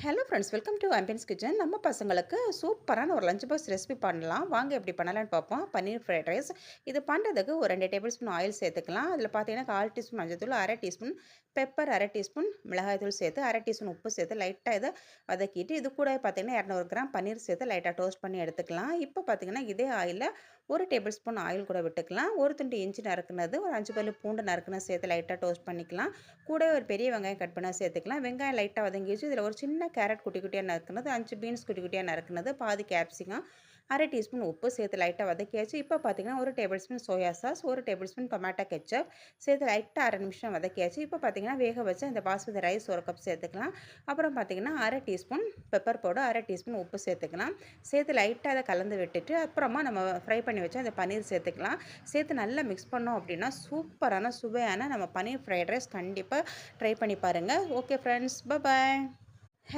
Hello friends, welcome to ambience kitchen. நம்ம பசங்களுக்கு சூப்பரான ஒரு லஞ்ச் பாக்ஸ் ரெசிபி பண்ணலாம். வாங்க எப்படி பண்ணலான்னு பார்ப்போம். பன்னீர் ஃப்ரைட் ரைஸ். இது பண்ணுறதுக்கு ஒரு 2 டேபிள் ஸ்பூன் ஆயில் சேர்த்துக்கலாம். அதில் பார்த்தீங்கன்னா 1/4 டீஸ்பூன் மஞ்சள்தூள், 1/2 டீஸ்பூன் பெப்பர், 1/2 டீஸ்பூன் மிளகாய்த்தூள் சேர்த்து, 1/2 டீஸ்பூன் உப்பு சேர்த்து லைட்டாக இதை வதக்கிட்டு, இது கூட பார்த்தீங்கன்னா 200 கிராம் பன்னீர் சேர்த்து லைட்டாக டோஸ்ட் பண்ணி எடுத்துக்கலாம். இப்போ பார்த்தீங்கன்னா இதே ஆயிலில் 1 டேபிள் ஸ்பூன் ஆயில் கூட விட்டுக்கலாம். ஒரு துண்டு இஞ்சி நறுக்குனது, ஒரு 5 பல்லு பூண்டு நறுக்குனது சேர்த்து லைட்டாக டோஸ்ட் பண்ணிக்கலாம். கூட ஒரு பெரிய வெங்காயம் கட் பண்ண சேர்த்துக்கலாம். வெங்காயம் லைட்டாக வதங்கிடுச்சு. இதில் ஒரு சின்ன கேரட் குட்டி குட்டியாக நறுக்குனது, 5 பீன்ஸ் குட்டி குட்டியாக நறுக்குனது, பாதி கேப்சிகம், 1/2 டீஸ்பூன் உப்பு சேர்த்து லைட்டாக வதக்கியாச்சு. இப்போ பார்த்தீங்கன்னா 1 table spoon soya sauce, 1 table spoon tomato ketchup சேர்த்து லைட்டாக 1/2 நிமிஷம் வதக்கியாச்சு. இப்போ பார்த்தீங்கன்னா வேக வச்சு இந்த பாஸ்மதி ரைஸ் 1 கப் சேர்த்துக்கலாம். அப்புறம் பார்த்தீங்கன்னா 1/2 டீஸ்பூன் பெப்பர் பவுடர், 1/2 டீஸ்பூன் உப்பு சேர்த்துக்கலாம். சேர்த்து லைட்டாக அதை கலந்து விட்டுட்டு அப்புறமா நம்ம ஃப்ரை பண்ணி வச்சு அந்த பன்னீர் சேர்த்துக்கலாம். சேர்த்து நல்லா மிக்ஸ் பண்ணோம் அப்படின்னா சூப்பரான சுவையான நம்ம பன்னீர் ஃப்ரைட் ரைஸ் கண்டிப்பாக ட்ரை பண்ணி பாருங்கள். ஓகே ஃப்ரெண்ட்ஸ், பாய்.